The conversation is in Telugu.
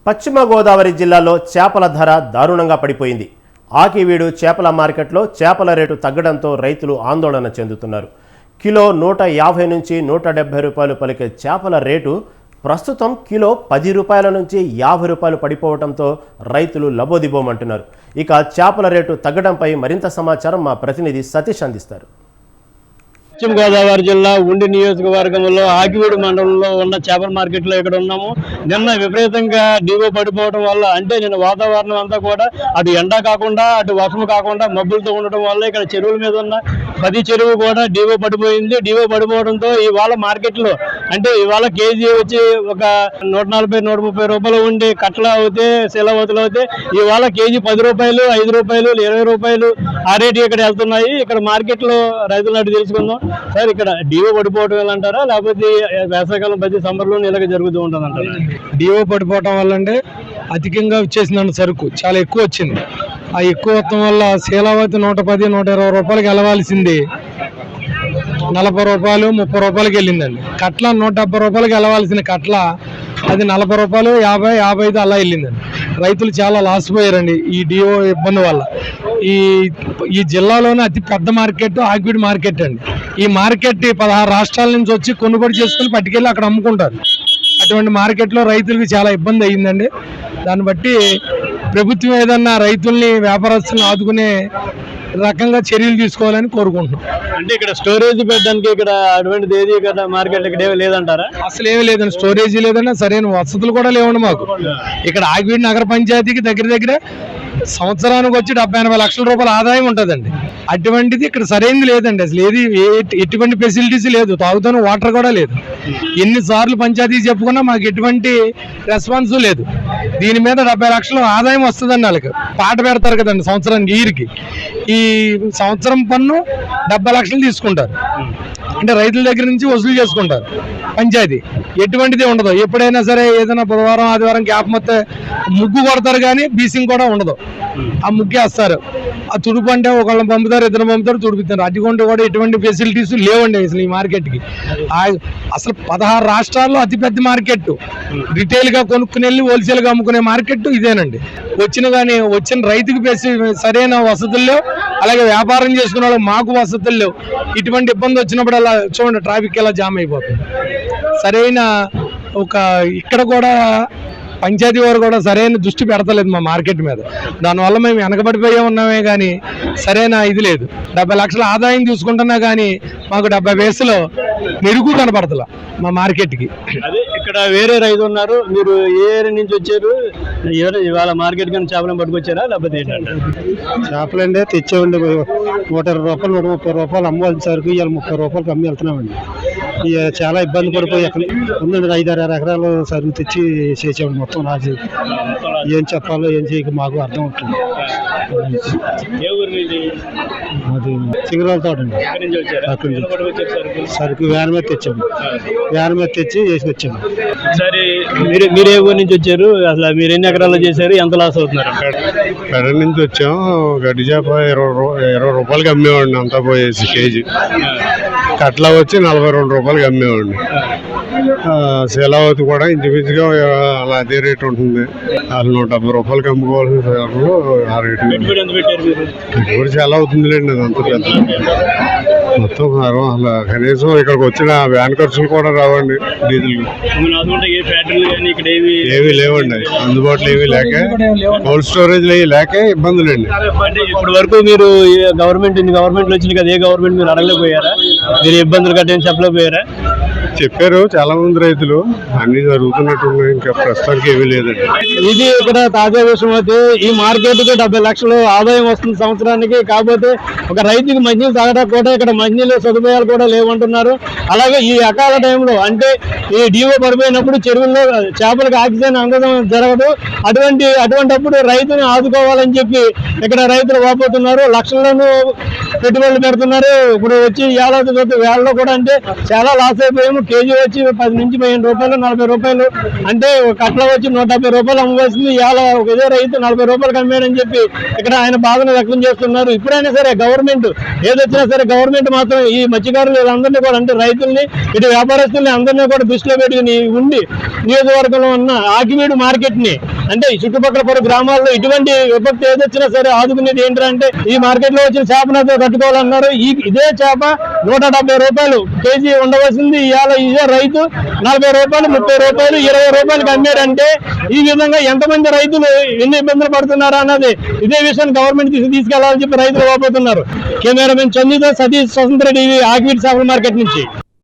పశ్చిమ గోదావరి జిల్లాలో చేపల ధర దారుణంగా పడిపోయింది. ఆకివీడు చేపల మార్కెట్లో చేపల రేటు తగ్గడంతో రైతులు ఆందోళన చెందుతున్నారు. కిలో 150 నుంచి 170 రూపాయలు పలికే చేపల రేటు ప్రస్తుతం కిలో 10 రూపాయల నుంచి 50 రూపాయలు పడిపోవడంతో రైతులు లబోదిబోమంటున్నారు. ఇక చేపల రేటు తగ్గడంపై మరింత సమాచారం మా ప్రతినిధి సతీష్ అందిస్తారు. పశ్చిమ గోదావరి జిల్లా ఉండి నియోజకవర్గంలో ఆకివీడు మండలంలో ఉన్న చేపల మార్కెట్లో ఇక్కడ ఉన్నాము. నిన్న విపరీతంగా డివో పడిపోవడం వల్ల, అంటే నిన్న వాతావరణం అంతా కూడా అటు ఎండ కాకుండా అటు వర్షం కాకుండా మబ్బులతో ఉండటం వల్ల ఇక్కడ చెరువుల మీద ఉన్న 10 చెరువు కూడా డివో పడిపోయింది. డివో పడిపోవడంతో ఇవాళ మార్కెట్లో, అంటే ఇవాళ కేజీ వచ్చి ఒక 140-130 రూపాయలు ఉండి కట్టలు అవుతే శిలవతులు అవుతే ఇవాళ కేజీ 10 రూపాయలు, 5 రూపాయలు, 20 రూపాయలు ఆ రేటు ఇక్కడ వెళ్తున్నాయి. ఇక్కడ మార్కెట్లో రైతులు అటు తెలుసుకుందాం. సార్, ఇక్కడ డివో పడిపోవడం వల్ల అంటారా, లేకపోతే వేసవికాలం ప్రతి సమ్మర్లో ఇలాగ జరుగుతూ ఉంటుంది అంటారా? డివో పడిపోవటం వల్ల అంటే అధికంగా వచ్చేసిందండి, సరుకు చాలా ఎక్కువ వచ్చింది. ఆ ఎక్కువ మొత్తం వల్ల శీలావతి 110-120 రూపాయలకి వెళ్ళవలసింది 40 రూపాయలు 30 రూపాయలకి వెళ్ళిందండి. కట్ల 170 రూపాయలకి వెళ్ళవలసిన కట్ల అది 40 రూపాయలు 50-55 అలా వెళ్ళిందండి. రైతులు చాలా లాస్ పోయారండి ఈ డిఓ ఇబ్బంది వల్ల. ఈ జిల్లాలోనే అతి పెద్ద మార్కెట్ ఆకివీడు మార్కెట్ అండి. ఈ మార్కెట్ 16 రాష్ట్రాల నుంచి వచ్చి కొనుగోలు చేసుకుని పట్టుకెళ్ళి అక్కడ అమ్ముకుంటారు. అటువంటి మార్కెట్లో రైతులకి చాలా ఇబ్బంది అయ్యిందండి. దాన్ని బట్టి ప్రభుత్వం ఏదన్నా రైతుల్ని వ్యాపారస్తులను ఆదుకునే రకంగా చర్యలు తీసుకోవాలని కోరుకుంటున్నాం. అంటే ఇక్కడ స్టోరేజ్ పెట్టడానికి ఇక్కడ అటువంటిది ఏది ఇక్కడ మార్కెట్ ఇక్కడ ఏమీ లేదంటారా? అసలు ఏమీ లేదండి, స్టోరేజీ లేదన్నా సరైన వసతులు కూడా లేవండి మాకు. ఇక్కడ ఆకివీడు నగర పంచాయతీకి దగ్గర సంవత్సరానికి వచ్చి 70-80 లక్షల రూపాయల ఆదాయం ఉంటుందండి. అటువంటిది ఇక్కడ సరైనది లేదండి. అసలు ఎటువంటి ఫెసిలిటీస్ లేదు, తాగుతాను వాటర్ కూడా లేదు. ఎన్నిసార్లు పంచాయతీ చెప్పుకున్నా మాకు ఎటువంటి రెస్పాన్స్ లేదు. దీని మీద 70 లక్షలు ఆదాయం వస్తుందండి. వాళ్ళకి పాట పెడతారు కదండి సంవత్సరానికి, ఈరికి ఈ సంవత్సరం పన్ను 70 లక్షలు తీసుకుంటారు. అంటే రైతుల దగ్గర నుంచి వసూలు చేసుకుంటారు పంచాయతీ. ఎటువంటిది ఉండదు. ఎప్పుడైనా సరే ఏదైనా బుధవారం ఆదివారం గ్యాప్ మొత్తం ముగ్గు కొడతారు, కానీ బీసింగ్ కూడా ఉండదు. ఆ ముగ్గేస్తారు. ఆ తుడుపు అంటే ఒకళ్ళని పంపుతారు, ఇద్దరు పంపుతారు, తుడుపుతారు. అటువంటి కూడా ఎటువంటి ఫెసిలిటీస్ లేవండి అసలు ఈ మార్కెట్కి. అసలు 16 రాష్ట్రాల్లో అతిపెద్ద మార్కెట్. రిటైల్గా కొనుక్కుని వెళ్ళి హోల్సేల్గా అమ్ముకునే మార్కెట్ ఇదేనండి. వచ్చిన రైతుకి సరైన వసతులు లేవు, అలాగే వ్యాపారం చేసుకునే వాళ్ళకి మాకు వసతులు లేవు. ఇటువంటి ఇబ్బంది వచ్చినప్పుడు అలా చూడండి, ట్రాఫిక్ ఎలా జామ్ అయిపోతుంది. సరైన ఇక్కడ కూడా పంచాయతీ వారు కూడా సరైన దృష్టి పెడతలేదు మా మార్కెట్ మీద. దానివల్ల మేము వెనకబడిపోయే ఉన్నామే కానీ సరైన ఇది లేదు. 70 లక్షల ఆదాయం తీసుకుంటున్నా కానీ మాకు 70 పైసలు మెరుగు కనపడతలా మా మార్కెట్కి. అదే ఇక్కడ వేరే రైతు ఉన్నారు, మీరు ఏ ఏరియా నుంచి వచ్చారు? ఇవాళ మార్కెట్ కానీ చేపలను పట్టుకొచ్చారా, లేకపోతే ఏంటంటే? చేపలండి తెచ్చామండి. 120 రూపాయలు 130 రూపాయలు అమ్మవలసిన సరుకు ఇవాళ 30 రూపాయలకి అమ్మి వెళ్తున్నామండి. చాలా ఇబ్బంది పడిపోయి ఎక్కడ ఉందండి. 5-6 ఎకరాలు సరుకు తెచ్చి చేసామండి. మొత్తం రాసి ఏం చెప్పాలో ఏం చేయక మాకు అర్థం అవుతుంది. అది సింగరాల తోట అండి. అక్కడి నుంచి సరుకు వ్యాన్ మీద తెచ్చాము. వ్యాన్ మీద తెచ్చి వేసి వచ్చాము. సరే, మీరు ఏ ఊరి నుంచి వచ్చారు? అసలు మీరు ఎన్ని ఎకరాలు చేశారు? ఎంత లాస్ అవుతున్నారు? పెడ నుంచి వచ్చాము. గడ్డి చేప 20 రూపాయలకి అమ్మేవాడిని, అంతా పోయేసి కేజీ. కట్లా వచ్చి 42 రూపాయలకి అమ్మేవాడిని. శీలావతి కూడా ఇంచుమించుగా అలా అదే రేట్ ఉంటుంది. వాళ్ళు 170 రూపాయలకి అమ్ముకోవాల్సిన ఆ రేటు ఇప్పుడు చాలా అవుతుందిలేండి. అదంతా పెద్ద మొత్తం అలా కనీసం ఇక్కడికి వచ్చిన వ్యాన్ ఖర్చులు కూడా రావండి. డీజిల్ ఏమీ లేవండి, అందుబాటులో ఏమీ లేక, కోల్డ్ స్టోరేజ్ లేక ఇబ్బందులండి. ఇప్పటి వరకు మీరు గవర్నమెంట్ వచ్చింది కదా, ఏ గవర్నమెంట్ మీరు అడగలేకపోయారా? మీరు ఇబ్బందులు కట్టని చెప్పలేకపోయారా? చెప్పారు చాలా మంది రైతులు, అన్ని జరుగుతున్నట్టున్నాయి. ఇంకా ప్రస్తుతానికి ఏమీ లేదండి. ఇది ఇక్కడ తాజా విషయం అయితే ఈ మార్కెట్ కి 70 లక్షలు ఆదాయం వస్తుంది సంవత్సరానికి. కాకపోతే ఒక రైతుకి మంచినీళ్ళు తాగడానికి కూడా ఇక్కడ మంచినీళ్ళు సదుపాయాలు కూడా లేవంటున్నారు. అలాగే ఈ అకాల టైంలో, అంటే ఈ డివో పడిపోయినప్పుడు చెరువుల్లో చేపలకు ఆక్సిజన్ అందడం జరగదు. అటువంటిప్పుడు రైతుని ఆదుకోవాలని చెప్పి ఇక్కడ రైతులు వాపోతున్నారు. లక్షలను పెట్టుబడులు పెడుతున్నారు. ఇప్పుడు వచ్చి ఏడాది వేళలో కూడా అంటే చాలా లాస్ అయిపోయాము. కేజీ వచ్చి 10 నుంచి 15 రూపాయలు 40 రూపాయలు అంటే ఒక కట్ల వచ్చి 150 రూపాయలు అమ్మవలసింది ఇవాళ ఒక ఇదే రైతు 40 రూపాయలు అమ్మాడని చెప్పి ఇక్కడ ఆయన బాధను వ్యక్తం చేస్తున్నారు. ఇప్పుడైనా సరే గవర్నమెంట్ ఏదొచ్చినా సరే గవర్నమెంట్ మాత్రం ఈ మత్స్యకారులు వీళ్ళందరినీ కూడా అంటే రైతుల్ని ఇటు వ్యాపారస్తుల్ని అందరినీ కూడా దృష్టిలో పెట్టుకుని ఉండి నియోజకవర్గంలో ఉన్న ఆకివీడు మార్కెట్ ని అంటే ఈ చుట్టుపక్కల గ్రామాల్లో ఇటువంటి విపత్తు ఏదొచ్చినా సరే ఆదుకునేది ఏంటంటే ఈ మార్కెట్ లో వచ్చిన చేపనతో కట్టుకోవాలన్నారు. ఇదే చేప 170 రూపాయలు కేజీ ఉండవలసింది ఇవాళ ఇదే రైతు 40 రూపాయలు 30 రూపాయలు 20 రూపాయలకి అమ్మాడంటే ఈ విధంగా ఎంతమంది రైతులు ఎన్ని ఇబ్బందులు పడుతున్నారా అన్నది ఇదే విషయాన్ని గవర్నమెంట్ తీసుకెళ్లాలని చెప్పి రైతులు వాపోతున్నారు. కెమెరామెన్ చందుతో సతీష్ స్వతంత్ర టీవీ ఆకివీడు చేపల మార్కెట్ నుంచి.